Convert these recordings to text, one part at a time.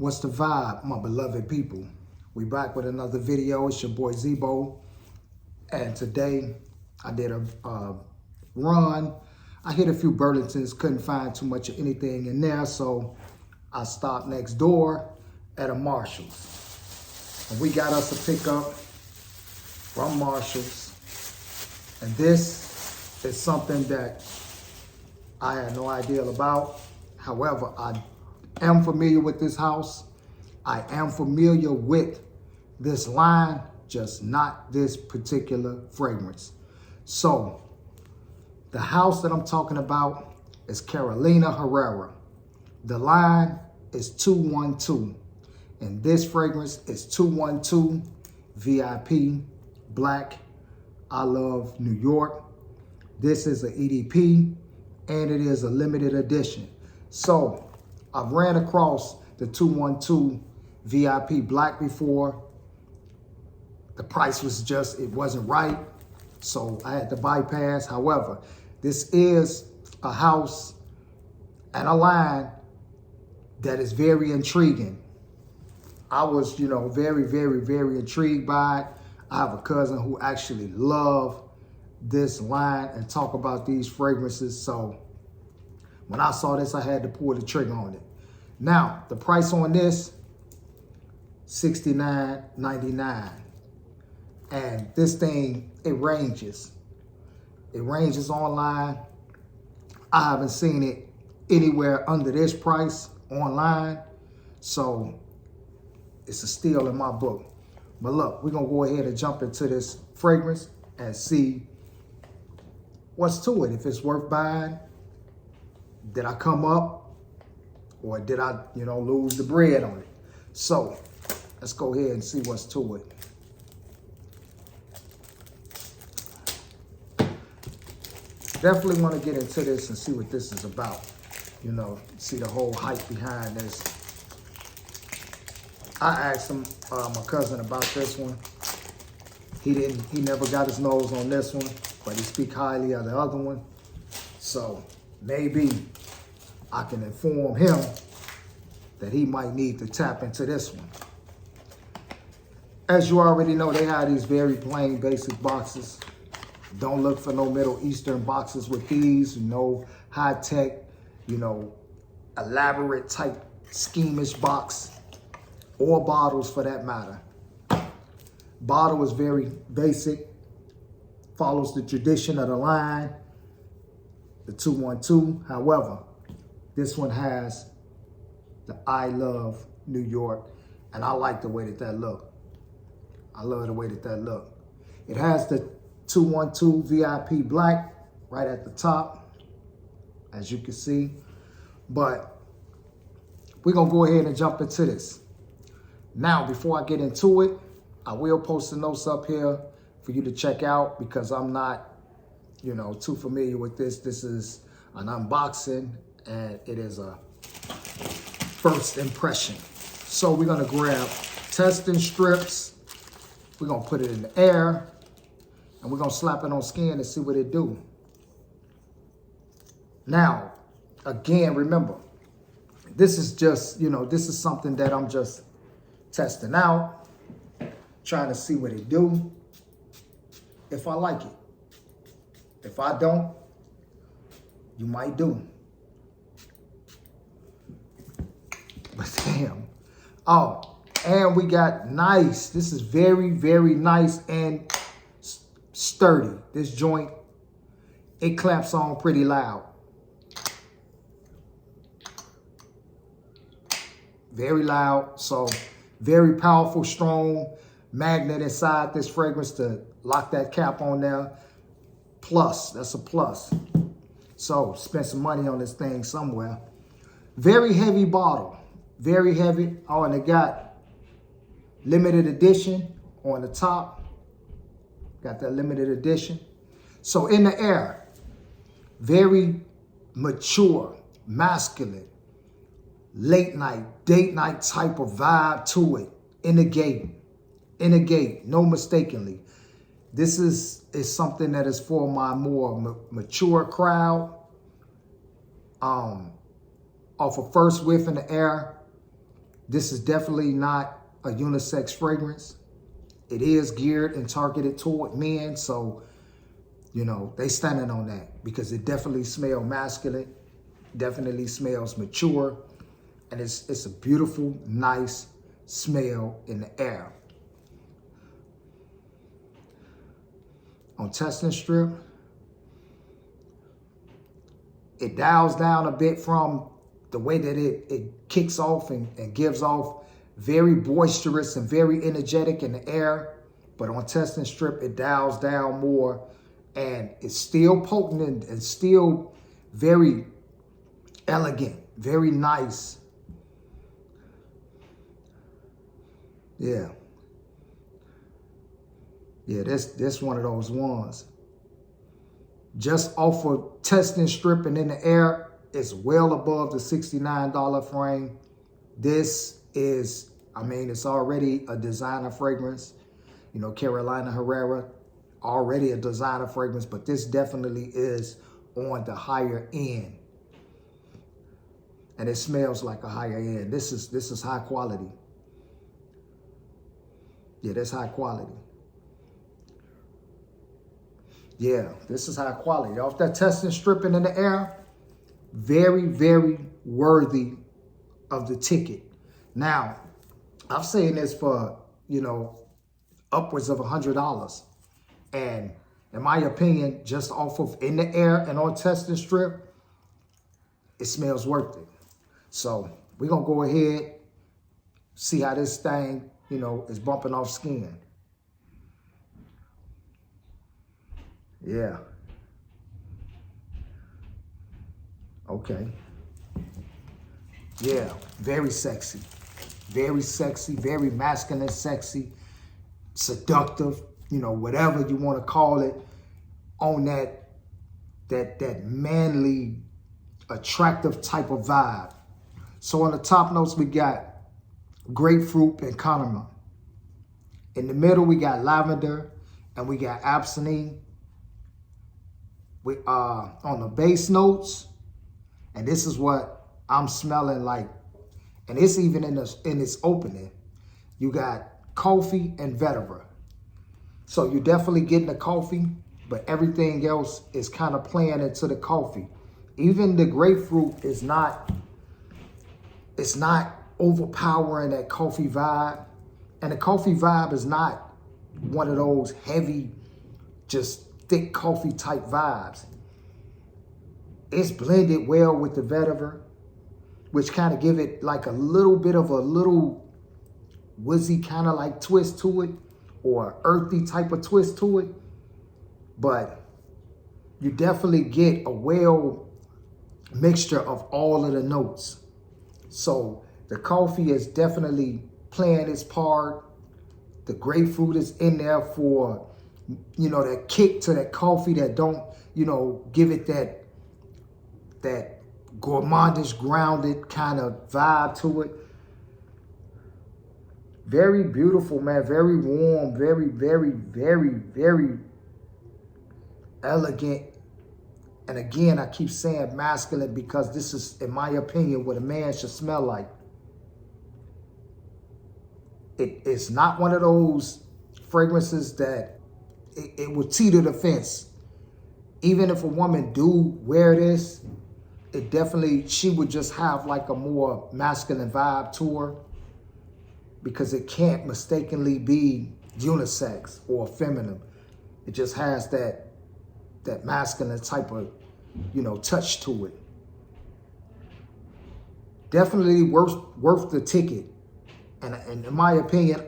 What's the vibe, my beloved people? We back with another video. It's your boy Zebo. And today I did a run. I hit a few Burlingtons, couldn't find too much of anything in there. So I stopped next door at a Marshall's. And we got us a pickup from Marshall's. And this is something that I had no idea about. However, I am familiar with this house. I am familiar with this line, just not this particular fragrance. So the house that I'm talking about is Carolina Herrera. The line is 212. And this fragrance is 212 VIP Black. I love New York. This is an EDP and it is a limited edition. So I've ran across the 212 VIP Black before. The price was just, it wasn't right. So I had to bypass. However, this is a house and a line that is very intriguing. I was, very, very, very intrigued by it. I have a cousin who actually loves this line and talk about these fragrances. So when I saw this, I had to pull the trigger on it. Now, the price on this, $69.99. And this thing, it ranges. It ranges online. I haven't seen it anywhere under this price online. So it's a steal in my book. But look, we're gonna go ahead and jump into this fragrance and see what's to it. If it's worth buying, did I come up or did I, lose the bread on it? So let's go ahead and see what's to it. Definitely want to get into this and see what this is about. See the whole hype behind this. I asked him, my cousin, about this one. He never got his nose on this one, but he speak highly of the other one. So maybe I can inform him that he might need to tap into this one. As you already know, they have these very plain, basic boxes. Don't look for no Middle Eastern boxes with these, no high-tech, elaborate type schemish box. Or bottles for that matter. Bottle is very basic, follows the tradition of the line, the 212. However, this one has the I love New York, and I like the way that look. I love the way that look. It has the 212 VIP Black right at the top, as you can see. But we're gonna go ahead and jump into this. Now, before I get into it, I will post the notes up here for you to check out because I'm not, too familiar with this. This is an unboxing and it is a first impression. So we're gonna grab testing strips. We're gonna put it in the air and we're gonna slap it on skin and see what it do. Now, again, remember, this is just, this is something that I'm just testing out, trying to see what it do, if I like it. If I don't, you might do. But damn. Oh, and we got nice. This is very, very nice and sturdy. This joint, it claps on pretty loud. Very loud, so very powerful, strong magnet inside this fragrance to lock that cap on there. Plus, that's a plus. So spend some money on this thing somewhere. Very heavy bottle, very heavy. Oh, and it got limited edition on the top. Got that limited edition. So in the air, very mature, masculine, late night, date night type of vibe to it. In the gate, no mistakenly. This is something that is for my more mature crowd. Off a first whiff in the air, This is definitely not a unisex fragrance. It is geared and targeted toward men, so, you know, they standing on that because it definitely smells masculine, definitely smells mature, and it's a beautiful, nice smell in the air. On Test and Strip, it dials down a bit from the way that it kicks off and gives off very boisterous and very energetic in the air. But on Test and Strip, it dials down more and it's still potent and still very elegant, very nice. Yeah. Yeah, this one of those ones. Just off of Test and Strip and in the air, it's well above the $69 frame. This is, I mean, it's already a designer fragrance. You know, Carolina Herrera, already a designer fragrance, but this definitely is on the higher end. And it smells like a higher end. This is high quality. Yeah, that's high quality. Yeah, this is high quality. Off that Test and Stripping in the air, very, very worthy of the ticket. Now, I've seen this for, you know, upwards of $100. And in my opinion, just off of in the air and on Test and Strip, it smells worth it. So we're going to go ahead, see how this thing, you know, is bumping off skin. Yeah. Okay. Yeah, very sexy. Very sexy, very masculine, sexy, seductive, you know, whatever you want to call it, on that manly, attractive type of vibe. So on the top notes, we got grapefruit and cardamom. In the middle, we got lavender and we got absinthe. We on the base notes, and this is what I'm smelling like, and it's even in its opening. You got coffee and vetiver. So you're definitely getting the coffee, but everything else is kind of playing into the coffee. Even the grapefruit is not, it's not overpowering that coffee vibe. And the coffee vibe is not one of those heavy, just thick coffee type vibes. It's blended well with the vetiver, which kind of give it like a little bit of a little woodsy kind of like twist to it, or earthy type of twist to it. But you definitely get a well mixture of all of the notes. So the coffee is definitely playing its part. The grapefruit is in there for, you know, that kick to that coffee that don't, you know, give it that gourmandish, grounded kind of vibe to it. Very beautiful, man. Very warm, very, very, very, very elegant. And again, I keep saying masculine because this is, in my opinion, what a man should smell like. It's not one of those fragrances that it will teeter the fence. Even if a woman do wear this, it definitely, she would just have like a more masculine vibe to her, because it can't mistakenly be unisex or feminine. It just has that masculine type of, you know, touch to it. Definitely worth the ticket. And in my opinion,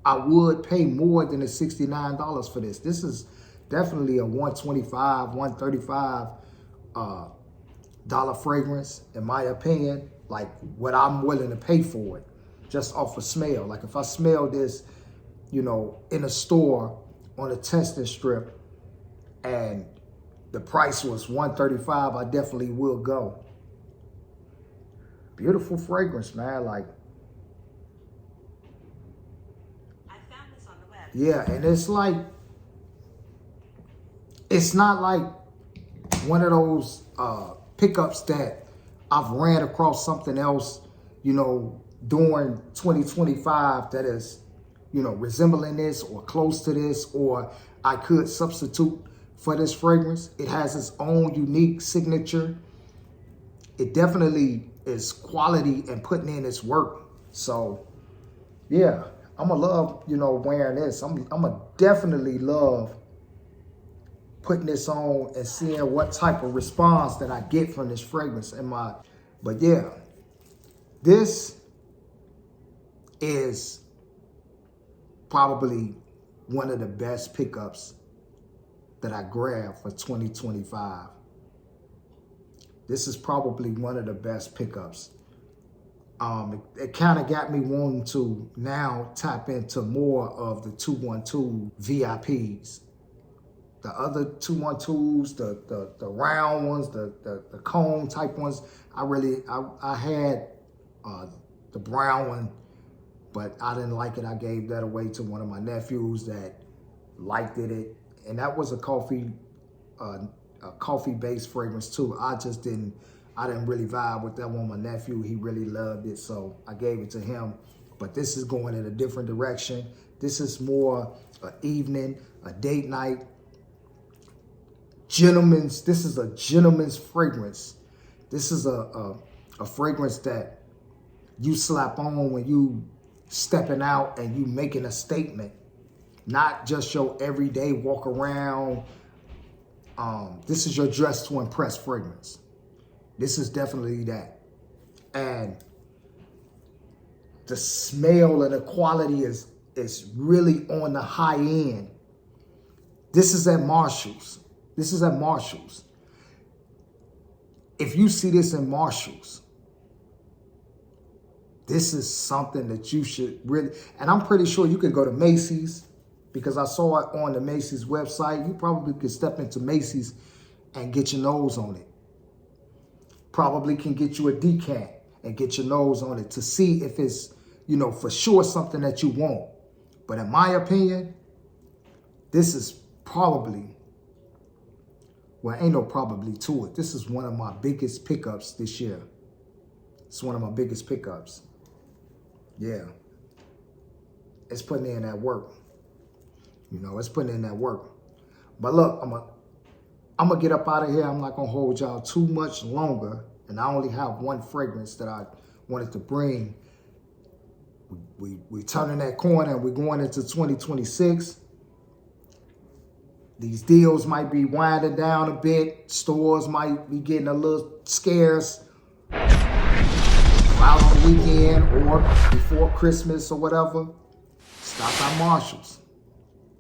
I would pay more than the $69 for this. This is definitely a $125, $135 dollar fragrance, in my opinion, like what I'm willing to pay for it, just off a smell. Like if I smell this, you know, in a store on a Test and Strip and the price was $135, I definitely will go. Beautiful fragrance, man. Like, I found this on the web. Yeah, and it's like, it's not like one of those pickups that I've ran across something else, you know, during 2025 that is, you know, resembling this or close to this, or I could substitute for this fragrance. It has its own unique signature. It definitely is quality and putting in its work. So yeah, I'm gonna love, you know, wearing this. I'm gonna definitely love putting this on and seeing what type of response that I get from this fragrance in my, but yeah, this is probably one of the best pickups that I grabbed for 2025. This is probably one of the best pickups. It kind of got me wanting to now tap into more of the 212 VIPs. The other 212s, the round ones, the cone type ones, I had the brown one, but I didn't like it. I gave that away to one of my nephews that liked it. And that was a coffee-based fragrance too. I didn't really vibe with that one. My nephew, he really loved it, so I gave it to him. But this is going in a different direction. This is more an evening, a date night. This is a gentleman's fragrance. This is a fragrance that you slap on when you stepping out and you making a statement, not just your everyday walk around. This is your dress to impress fragrance. This is definitely that. And the smell and the quality is really on the high end. This is at Marshall's. This is at Marshall's. If you see this in Marshall's, this is something that you should really, and I'm pretty sure you can go to Macy's, because I saw it on the Macy's website. You probably could step into Macy's and get your nose on it. Probably can get you a decant and get your nose on it to see if it's, you know, for sure something that you want. But in my opinion, this is probably, well, ain't no probably to it. This is one of my biggest pickups this year. It's one of my biggest pickups. Yeah. It's putting in that work. You know, it's putting in that work. But look, I'm gonna get up out of here. I'm not gonna hold y'all too much longer. And I only have one fragrance that I wanted to bring. We turning that corner and we're going into 2026. These deals might be winding down a bit. Stores might be getting a little scarce out on the weekend or before Christmas or whatever. Stop by Marshall's.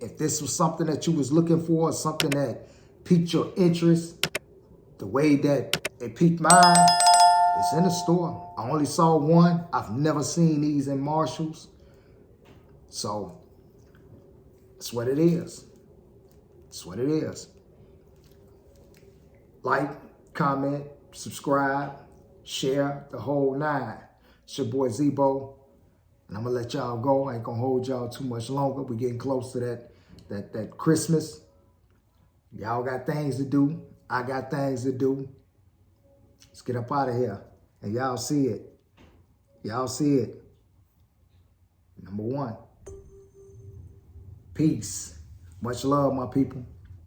If this was something that you was looking for, something that piqued your interest, the way that it piqued mine, it's in the store. I only saw one. I've never seen these in Marshall's. So that's what it is. That's what it is. Like, comment, subscribe, share, the whole nine. It's your boy Zebo. And I'm gonna let y'all go. I ain't gonna hold y'all too much longer. We're getting close to that Christmas. Y'all got things to do. I got things to do. Let's get up out of here. And y'all see it. Y'all see it. Number one. Peace. Much love, my people.